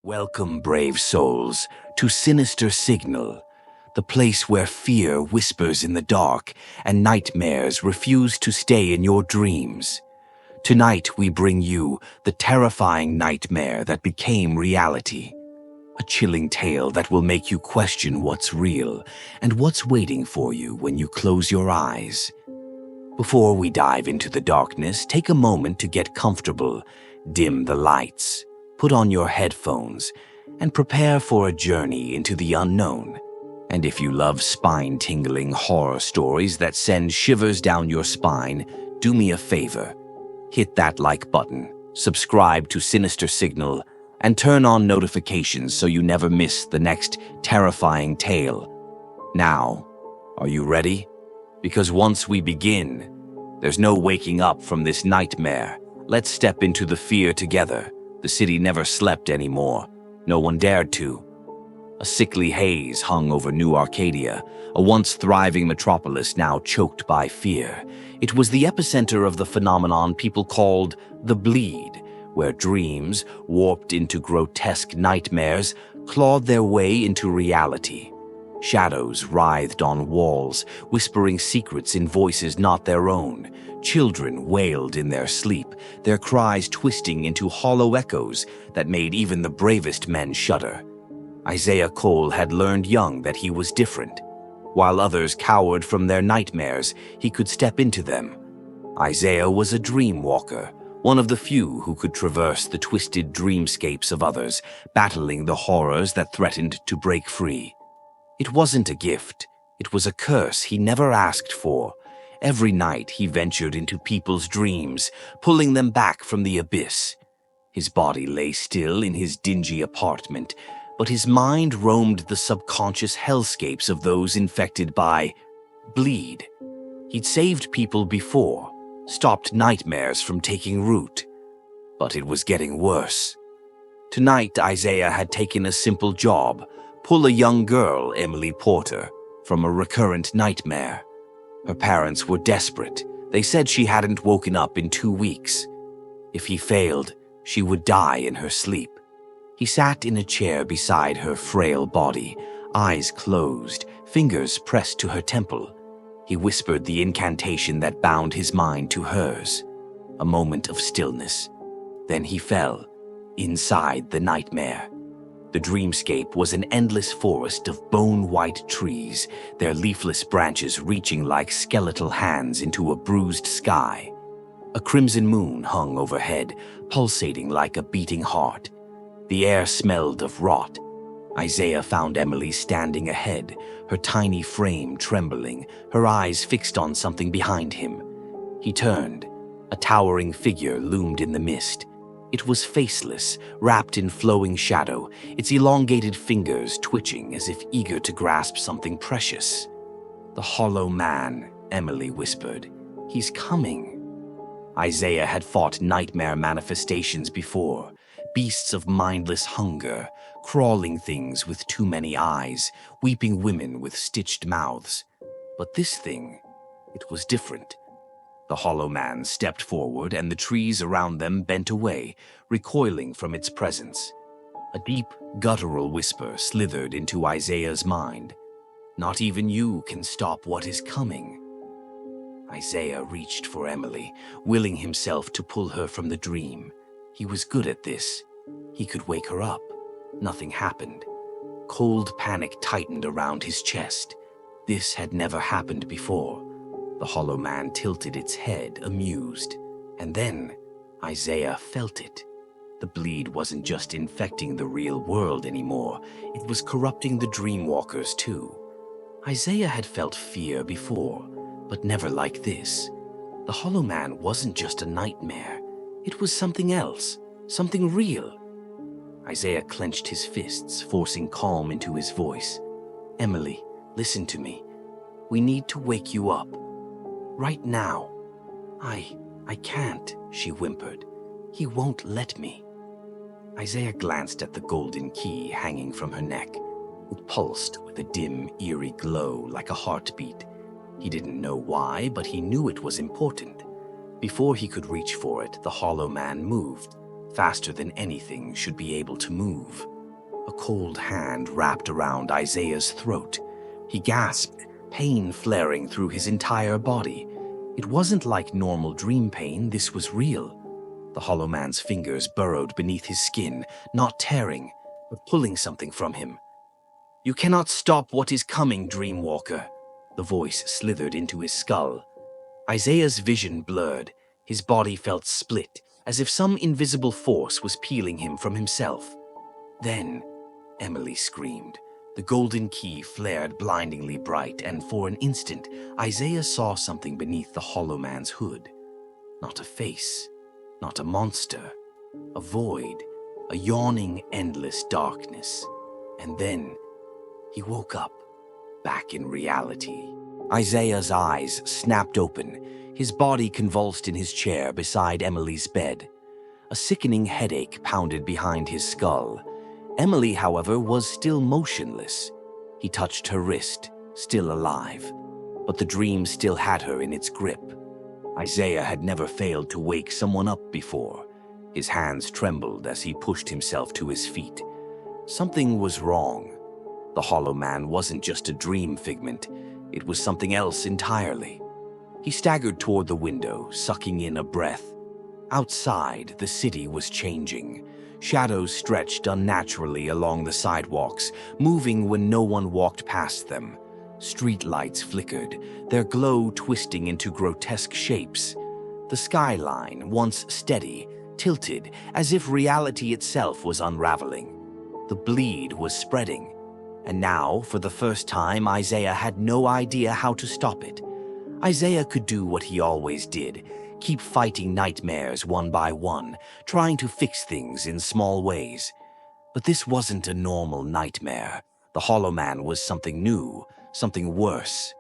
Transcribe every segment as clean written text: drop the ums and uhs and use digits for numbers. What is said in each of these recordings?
Welcome, brave souls, to Sinister Signal, the place where fear whispers in the dark and nightmares refuse to stay in your dreams. Tonight we bring you the terrifying nightmare that became reality. A chilling tale that will make you question what's real and what's waiting for you when you close your eyes. Before we dive into the darkness, take a moment to get comfortable, dim the lights, put on your headphones, and prepare for a journey into the unknown. And if you love spine-tingling horror stories that send shivers down your spine, do me a favor. Hit that like button, subscribe to Sinister Signal, and turn on notifications so you never miss the next terrifying tale. Now, are you ready? Because once we begin, there's no waking up from this nightmare. Let's step into the fear together. The city never slept anymore. No one dared to. A sickly haze hung over New Arcadia, a once thriving metropolis now choked by fear. It was the epicenter of the phenomenon people called the Bleed, where dreams, warped into grotesque nightmares, clawed their way into reality. Shadows writhed on walls, whispering secrets in voices not their own. Children wailed in their sleep, their cries twisting into hollow echoes that made even the bravest men shudder. Isaiah Cole had learned young that he was different. While others cowered from their nightmares, he could step into them. Isaiah was a dream walker, one of the few who could traverse the twisted dreamscapes of others, battling the horrors that threatened to break free. It wasn't a gift. It was a curse he never asked for. Every night he ventured into people's dreams, pulling them back from the abyss. His body lay still in his dingy apartment, but his mind roamed the subconscious hellscapes of those infected by Bleed. He'd saved people before, stopped nightmares from taking root. But it was getting worse. Tonight, Isaiah had taken a simple job: pull a young girl, Emily Porter, from a recurrent nightmare. Her parents were desperate. They said she hadn't woken up in 2 weeks. If he failed, she would die in her sleep. He sat in a chair beside her frail body, eyes closed, fingers pressed to her temple. He whispered the incantation that bound his mind to hers. A moment of stillness. Then he fell, inside the nightmare. The dreamscape was an endless forest of bone-white trees, their leafless branches reaching like skeletal hands into a bruised sky. A crimson moon hung overhead, pulsating like a beating heart. The air smelled of rot. Isaiah found Emily standing ahead, her tiny frame trembling, her eyes fixed on something behind him. He turned. A towering figure loomed in the mist. It was faceless, wrapped in flowing shadow, its elongated fingers twitching as if eager to grasp something precious. "The Hollow Man," Emily whispered. "He's coming." Isaiah had fought nightmare manifestations before, beasts of mindless hunger, crawling things with too many eyes, weeping women with stitched mouths. But this thing, it was different. The Hollow Man stepped forward, and the trees around them bent away, recoiling from its presence. A deep, guttural whisper slithered into Isaiah's mind. "Not even you can stop what is coming." Isaiah reached for Emily, willing himself to pull her from the dream. He was good at this. He could wake her up. Nothing happened. Cold panic tightened around his chest. This had never happened before. The Hollow Man tilted its head, amused. And then, Isaiah felt it. The Bleed wasn't just infecting the real world anymore. It was corrupting the Dreamwalkers too. Isaiah had felt fear before, but never like this. The Hollow Man wasn't just a nightmare. It was something else, something real. Isaiah clenched his fists, forcing calm into his voice. "Emily, listen to me. We need to wake you up. Right now." I can't," she whimpered. "He won't let me." Isaiah glanced at the golden key hanging from her neck. It pulsed with a dim, eerie glow like a heartbeat. He didn't know why, but he knew it was important. Before he could reach for it, the Hollow Man moved, faster than anything should be able to move. cold hand wrapped around Isaiah's throat. He gasped, pain flaring through his entire body. It wasn't like normal dream pain, this was real. The Hollow Man's fingers burrowed beneath his skin, not tearing, but pulling something from him. "You cannot stop what is coming, Dreamwalker." The voice slithered into his skull. Isaiah's vision blurred. His body felt split, as if some invisible force was peeling him from himself. Then, Emily screamed. The golden key flared blindingly bright, and for an instant, Isaiah saw something beneath the Hollow Man's hood. Not a face, not a monster, a void, a yawning, endless darkness. And then, he woke up, back in reality. Isaiah's eyes snapped open, his body convulsed in his chair beside Emily's bed. A sickening headache pounded behind his skull. Emily, however, was still motionless. He touched her wrist, still alive, but the dream still had her in its grip. Isaiah had never failed to wake someone up before. His hands trembled as he pushed himself to his feet. Something was wrong. The Hollow Man wasn't just a dream figment. It was something else entirely. He staggered toward the window, sucking in a breath. Outside, the city was changing. Shadows stretched unnaturally along the sidewalks, moving when no one walked past them. Street lights flickered, their glow twisting into grotesque shapes. The skyline, once steady, tilted as if reality itself was unraveling. The bleed was spreading, and now, for the first time, Isaiah had no idea how to stop it. Isaiah could do what he always did, keep fighting nightmares one by one, trying to fix things in small ways. But this wasn't a normal nightmare. The Hollow Man was something new, something worse.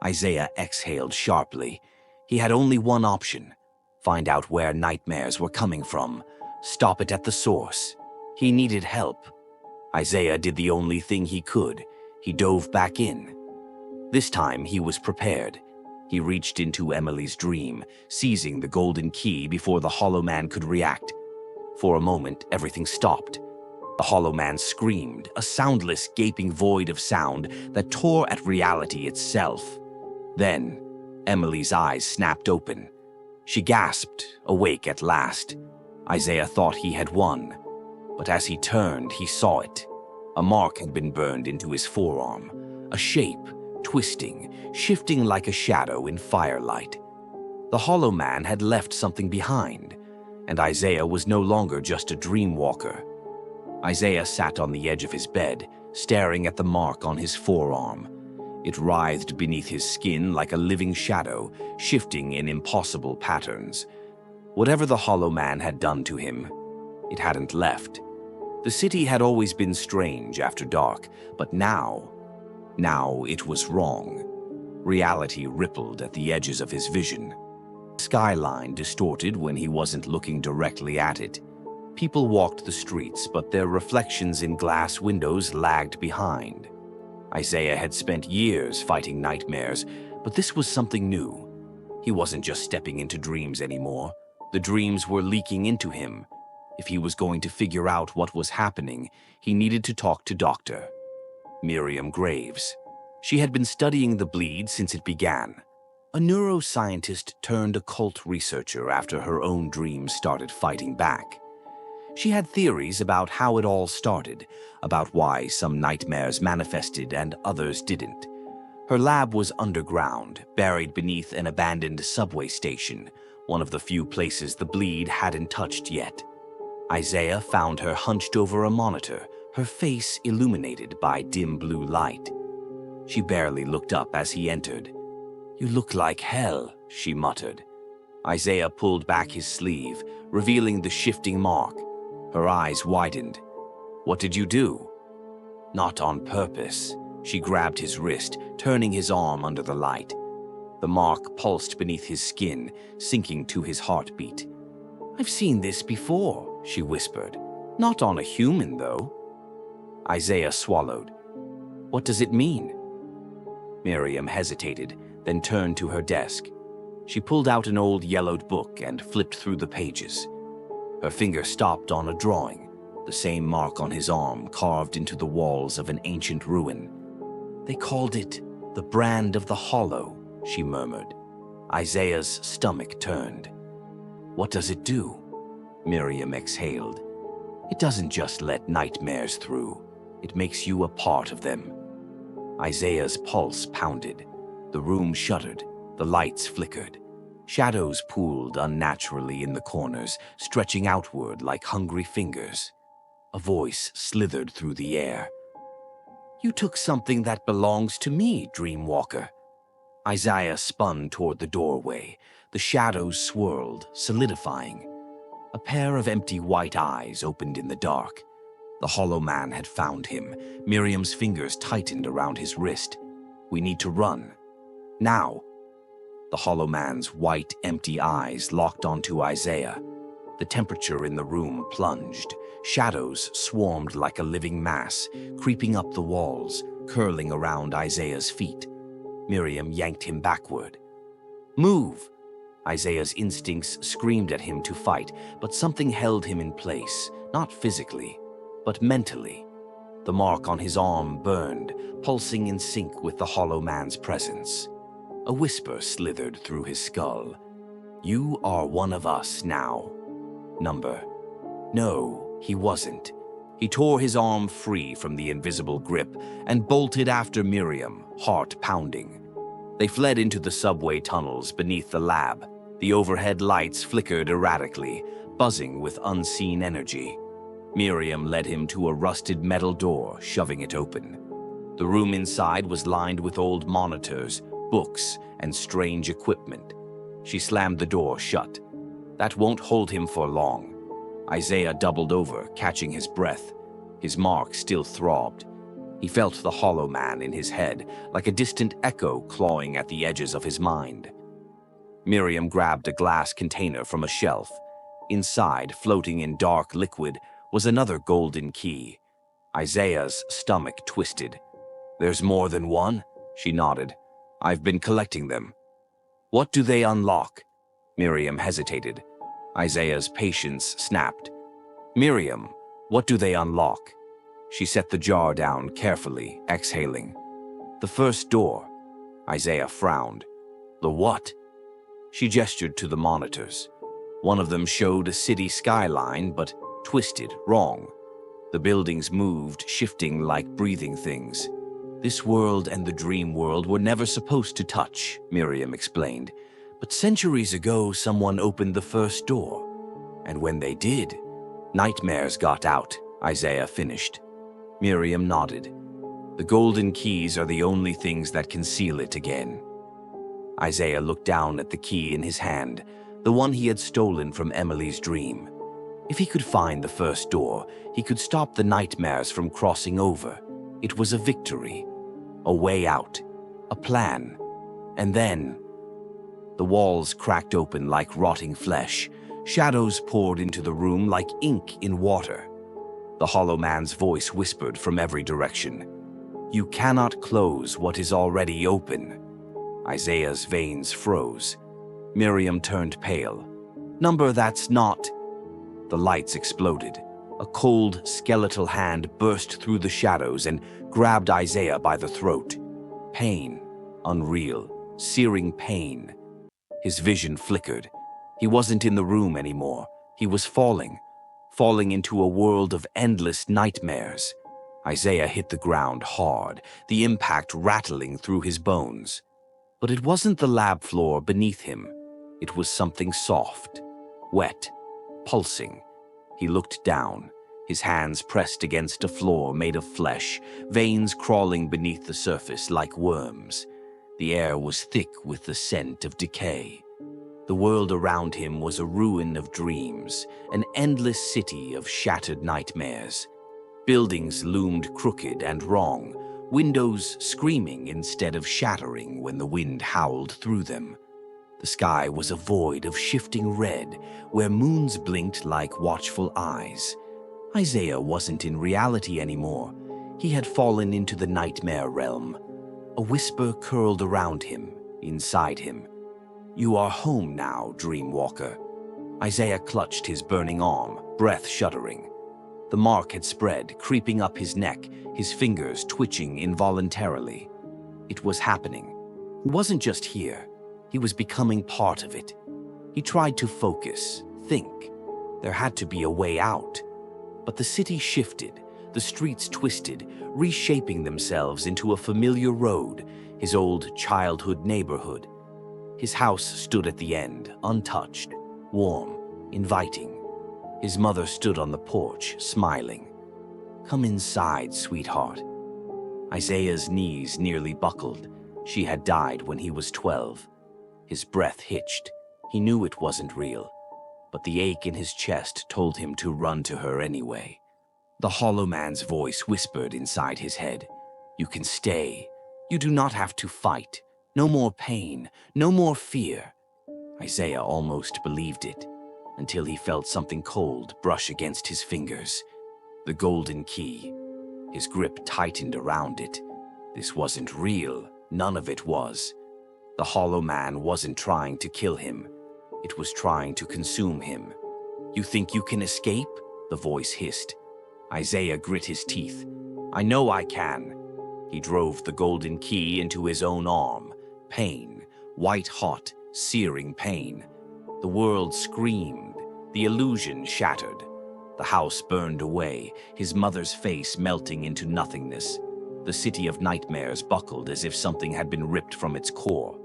Isaiah exhaled sharply. He had only one option: find out where nightmares were coming from, stop it at the source. He needed help. Isaiah did the only thing he could. He dove back in. This time he was prepared. He reached into Emily's dream, seizing the golden key before the Hollow Man could react. For a moment, everything stopped. The Hollow Man screamed, a soundless, gaping void of sound that tore at reality itself. Then, Emily's eyes snapped open. She gasped, awake at last. Isaiah thought he had won. But as he turned, he saw it. A mark had been burned into his forearm, a shape, twisting, shifting like a shadow in firelight. The Hollow Man had left something behind, and Isaiah was no longer just a dream walker. Isaiah sat on the edge of his bed, staring at the mark on his forearm. It writhed beneath his skin like a living shadow, shifting in impossible patterns. Whatever the Hollow Man had done to him, it hadn't left. The city had always been strange after dark, but now it was wrong. Reality rippled at the edges of his vision. Skyline distorted when he wasn't looking directly at it. People walked the streets, but their reflections in glass windows lagged behind. Isaiah had spent years fighting nightmares, but this was something new. He wasn't just stepping into dreams anymore. The dreams were leaking into him. If he was going to figure out what was happening, he needed to talk to Dr. Miriam Graves. She had been studying the bleed since it began. A neuroscientist turned occult researcher after her own dreams started fighting back. She had theories about how it all started, about why some nightmares manifested and others didn't. Her lab was underground, buried beneath an abandoned subway station, one of the few places the bleed hadn't touched yet. Isaiah found her hunched over a monitor, her face illuminated by dim blue light. She barely looked up as he entered. "You look like hell," she muttered. Isaiah pulled back his sleeve, revealing the shifting mark. Her eyes widened. "What did you do?" "Not on purpose." She grabbed his wrist, turning his arm under the light. The mark pulsed beneath his skin, sinking to his heartbeat. "I've seen this before," she whispered. "Not on a human, though." Isaiah swallowed. "What does it mean?" Miriam hesitated, then turned to her desk. She pulled out an old yellowed book and flipped through the pages. Her finger stopped on a drawing. The the same mark on his arm carved into the walls of an ancient ruin. "They called it the brand of the Hollow," she murmured. Isaiah's stomach turned. "What does it do?" Miriam exhaled. "It doesn't just let nightmares through. It makes you a part of them." Isaiah's pulse pounded. The room shuddered. The lights flickered. Shadows pooled unnaturally in the corners, stretching outward like hungry fingers. A voice slithered through the air. "You took something that belongs to me, Dreamwalker." Isaiah spun toward the doorway. The shadows swirled, solidifying. A pair of empty white eyes opened in the dark. The Hollow Man had found him. Miriam's fingers tightened around his wrist. "We need to run. Now." The Hollow Man's white, empty eyes locked onto Isaiah. The temperature in the room plunged. Shadows swarmed like a living mass, creeping up the walls, curling around Isaiah's feet. Miriam yanked him backward. "Move!" Isaiah's instincts screamed at him to fight, but something held him in place, not physically, but mentally. The mark on his arm burned, pulsing in sync with the Hollow Man's presence. A whisper slithered through his skull. "You are one of us now." Number. No, he wasn't. He tore his arm free from the invisible grip and bolted after Miriam, heart pounding. They fled into the subway tunnels beneath the lab. The overhead lights flickered erratically, buzzing with unseen energy. Miriam led him to a rusted metal door, shoving it open. The room inside was lined with old monitors, books, and strange equipment. She slammed the door shut. "That won't hold him for long." Isaiah doubled over, catching his breath. His mark still throbbed. He felt the Hollow Man in his head, like a distant echo clawing at the edges of his mind. Miriam grabbed a glass container from a shelf. Inside, floating in dark liquid, was another golden key. Isaiah's stomach twisted. "There's more than one?" She nodded. "I've been collecting them." "What do they unlock?" Miriam hesitated. Isaiah's patience snapped. "Miriam, what do they unlock?" She set the jar down carefully, exhaling. "The first door." Isaiah frowned. "The what?" She gestured to the monitors. One of them showed a city skyline, but twisted, wrong. The buildings moved, shifting like breathing things. "This world and the dream world were never supposed to touch," Miriam explained. "But centuries ago, someone opened the first door. And when they did, nightmares got out," Isaiah finished. Miriam nodded. "The golden keys are the only things that can seal it again." Isaiah looked down at the key in his hand, the one he had stolen from Emily's dream. If he could find the first door, he could stop the nightmares from crossing over. It was a victory, a way out, a plan. And then the walls cracked open like rotting flesh. Shadows poured into the room like ink in water. The Hollow Man's voice whispered from every direction. "You cannot close what is already open." Isaiah's veins froze. Miriam turned pale. "Number, that's not..." The lights exploded. A cold, skeletal hand burst through the shadows and grabbed Isaiah by the throat. Pain, unreal, searing pain. His vision flickered. He wasn't in the room anymore. He was falling into a world of endless nightmares. Isaiah hit the ground hard, the impact rattling through his bones. But it wasn't the lab floor beneath him. It was something soft, wet, pulsing. He looked down, his hands pressed against a floor made of flesh, veins crawling beneath the surface like worms. The air was thick with the scent of decay. The world around him was a ruin of dreams, an endless city of shattered nightmares. Buildings loomed crooked and wrong, windows screaming instead of shattering when the wind howled through them. The sky was a void of shifting red, where moons blinked like watchful eyes. Isaiah wasn't in reality anymore. He had fallen into the nightmare realm. A whisper curled around him, inside him. "You are home now, Dreamwalker." Isaiah clutched his burning arm, breath shuddering. The mark had spread, creeping up his neck, his fingers twitching involuntarily. It was happening. He wasn't just here. He was becoming part of it. He tried to focus, think. There had to be a way out. But the city shifted, the streets twisted, reshaping themselves into a familiar road, his old childhood neighborhood. His house stood at the end, untouched, warm, inviting. His mother stood on the porch, smiling. "Come inside, sweetheart." Isaiah's knees nearly buckled. She had died when he was 12. His breath hitched. He knew it wasn't real, but the ache in his chest told him to run to her anyway. The Hollow Man's voice whispered inside his head. "You can stay. You do not have to fight. No more pain, no more fear." Isaiah almost believed it, until he felt something cold brush against his fingers. The golden key. His grip tightened around it. This wasn't real. None of it was. The Hollow Man wasn't trying to kill him. It was trying to consume him. "You think you can escape?" the voice hissed. Isaiah grit his teeth. "I know I can." He drove the golden key into his own arm. Pain, white-hot, searing pain. The world screamed. The illusion shattered. The house burned away, his mother's face melting into nothingness. The city of nightmares buckled as if something had been ripped from its core.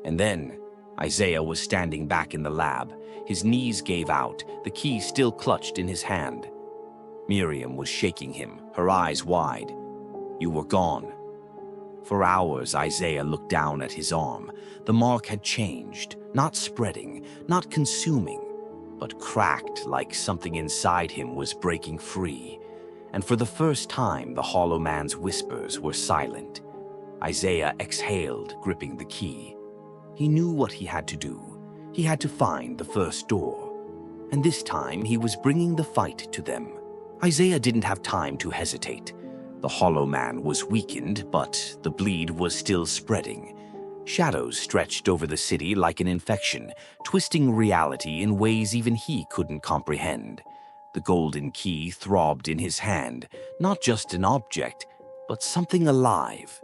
And then, Isaiah was standing back in the lab. His knees gave out, the key still clutched in his hand. Miriam was shaking him, her eyes wide. "You were gone." For hours, Isaiah looked down at his arm. The mark had changed, not spreading, not consuming, but cracked like something inside him was breaking free. And for the first time, the Hollow Man's whispers were silent. Isaiah exhaled, gripping the key. He knew what he had to do. He had to find the first door. And this time, he was bringing the fight to them. Isaiah didn't have time to hesitate. The Hollow Man was weakened, but the bleed was still spreading. Shadows stretched over the city like an infection, twisting reality in ways even he couldn't comprehend. The golden key throbbed in his hand, not just an object, but something alive.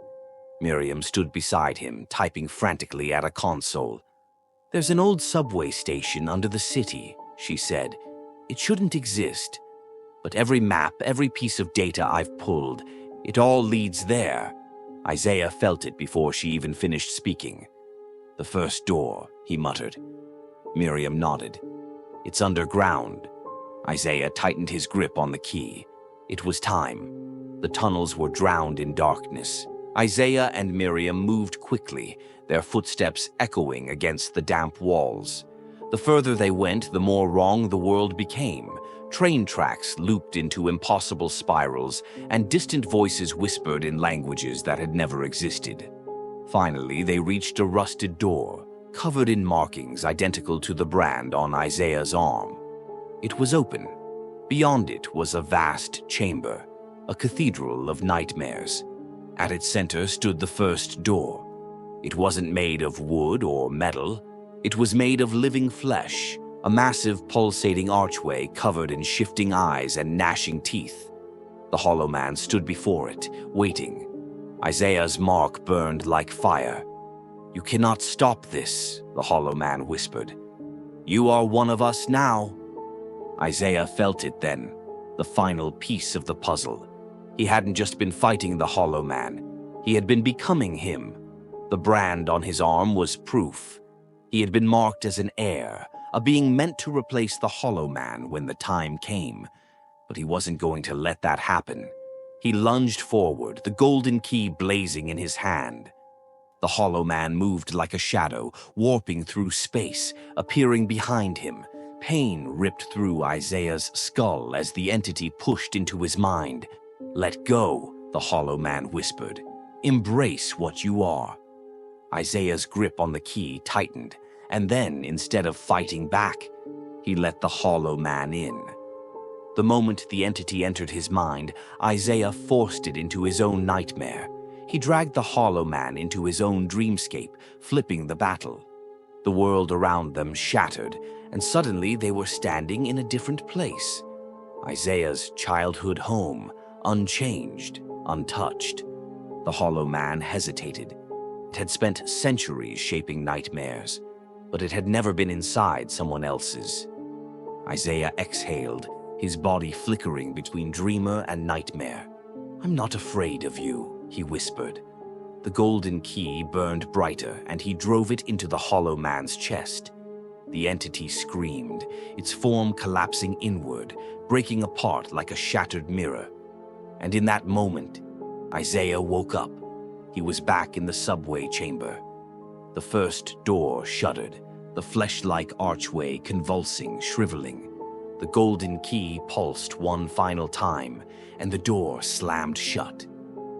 Miriam stood beside him, typing frantically at a console. "There's an old subway station under the city," she said. "It shouldn't exist. But every map, every piece of data I've pulled, it all leads there." Isaiah felt it before she even finished speaking. "The first door," he muttered. Miriam nodded. "It's underground." Isaiah tightened his grip on the key. It was time. The tunnels were drowned in darkness. Isaiah and Miriam moved quickly, their footsteps echoing against the damp walls. The further they went, the more wrong the world became. Train tracks looped into impossible spirals, and distant voices whispered in languages that had never existed. Finally, they reached a rusted door, covered in markings identical to the brand on Isaiah's arm. It was open. Beyond it was a vast chamber, a cathedral of nightmares. At its center stood the first door. It wasn't made of wood or metal. It was made of living flesh, a massive pulsating archway covered in shifting eyes and gnashing teeth. The Hollow Man stood before it, waiting. Isaiah's mark burned like fire. "You cannot stop this," the Hollow Man whispered. "You are one of us now." Isaiah felt it then, the final piece of the puzzle. He hadn't just been fighting the Hollow Man. He had been becoming him. The brand on his arm was proof. He had been marked as an heir, a being meant to replace the Hollow Man when the time came. But he wasn't going to let that happen. He lunged forward, the golden key blazing in his hand. The Hollow Man moved like a shadow, warping through space, appearing behind him. Pain ripped through Isaiah's skull as the entity pushed into his mind. "Let go," the Hollow Man whispered. "Embrace what you are." Isaiah's grip on the key tightened, and then, instead of fighting back, he let the Hollow Man in. The moment the entity entered his mind, Isaiah forced it into his own nightmare. He dragged the Hollow Man into his own dreamscape, flipping the battle. The world around them shattered, and suddenly they were standing in a different place. Isaiah's childhood home, unchanged, untouched. The Hollow Man hesitated. It had spent centuries shaping nightmares, but it had never been inside someone else's. Isaiah exhaled, his body flickering between dreamer and nightmare. "I'm not afraid of you," he whispered. The golden key burned brighter, and he drove it into the Hollow Man's chest. The entity screamed, its form collapsing inward, breaking apart like a shattered mirror. And in that moment, Isaiah woke up. He was back in the subway chamber. The first door shuddered, the flesh-like archway convulsing, shriveling. The golden key pulsed one final time, and the door slammed shut.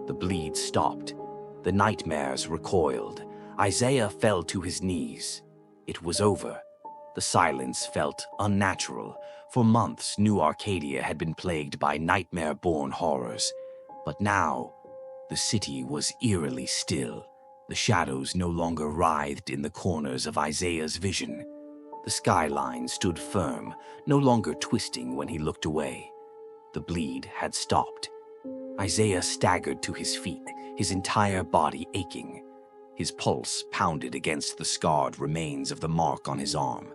The bleed stopped. The nightmares recoiled. Isaiah fell to his knees. It was over. The silence felt unnatural. For months, New Arcadia had been plagued by nightmare-born horrors. But now, the city was eerily still. The shadows no longer writhed in the corners of Isaiah's vision. The skyline stood firm, no longer twisting when he looked away. The bleed had stopped. Isaiah staggered to his feet, his entire body aching. His pulse pounded against the scarred remains of the mark on his arm.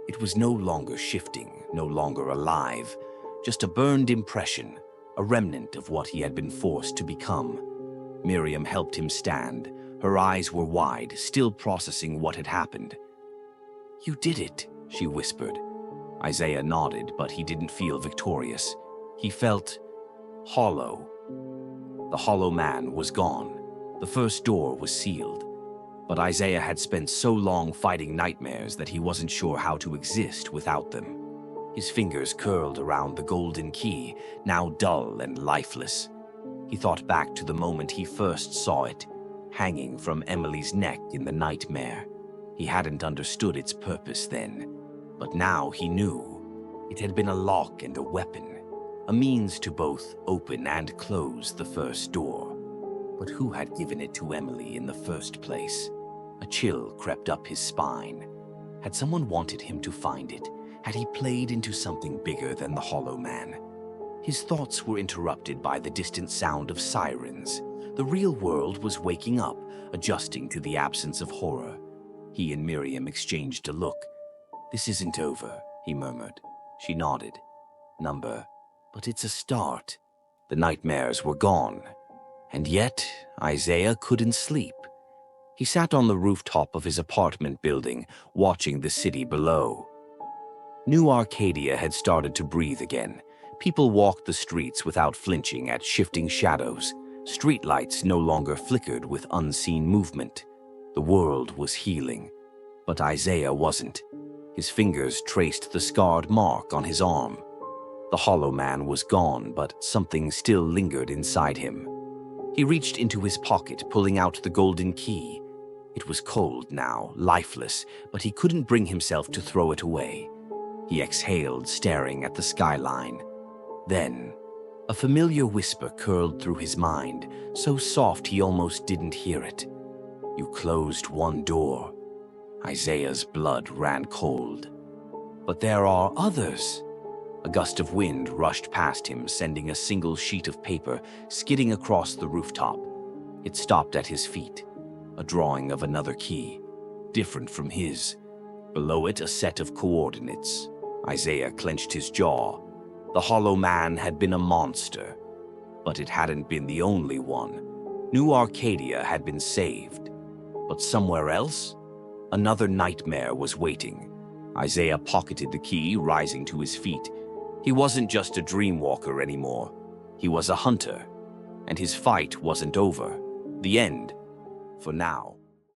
It was no longer shifting, no longer alive, just a burned impression, a remnant of what he had been forced to become. Miriam helped him stand. Her eyes were wide, still processing what had happened. "You did it," she whispered. Isaiah nodded, but he didn't feel victorious. He felt hollow. The Hollow Man was gone. The first door was sealed. But Isaiah had spent so long fighting nightmares that he wasn't sure how to exist without them. His fingers curled around the golden key, now dull and lifeless. He thought back to the moment he first saw it, hanging from Emily's neck in the nightmare. He hadn't understood its purpose then, but now he knew. It had been a lock and a weapon, a means to both open and close the first door. But who had given it to Emily in the first place? A chill crept up his spine. Had someone wanted him to find it? Had he played into something bigger than the Hollow Man? His thoughts were interrupted by the distant sound of sirens. The real world was waking up, adjusting to the absence of horror. He and Miriam exchanged a look. "This isn't over," he murmured. She nodded. But it's a start." The nightmares were gone. And yet, Isaiah couldn't sleep. He sat on the rooftop of his apartment building, watching the city below. New Arcadia had started to breathe again. People walked the streets without flinching at shifting shadows. Streetlights no longer flickered with unseen movement. The world was healing. But Isaiah wasn't. His fingers traced the scarred mark on his arm. The Hollow Man was gone, but something still lingered inside him. He reached into his pocket, pulling out the golden key. It was cold now, lifeless, but he couldn't bring himself to throw it away. He exhaled, staring at the skyline. Then, a familiar whisper curled through his mind, so soft he almost didn't hear it. "You closed one door." Isaiah's blood ran cold. "But there are others." A gust of wind rushed past him, sending a single sheet of paper skidding across the rooftop. It stopped at his feet, a drawing of another key, different from his. Below it, a set of coordinates. Isaiah clenched his jaw. The Hollow Man had been a monster, but it hadn't been the only one. New Arcadia had been saved. But somewhere else, another nightmare was waiting. Isaiah pocketed the key, rising to his feet. He wasn't just a dreamwalker anymore. He was a hunter, and his fight wasn't over. The end, for now.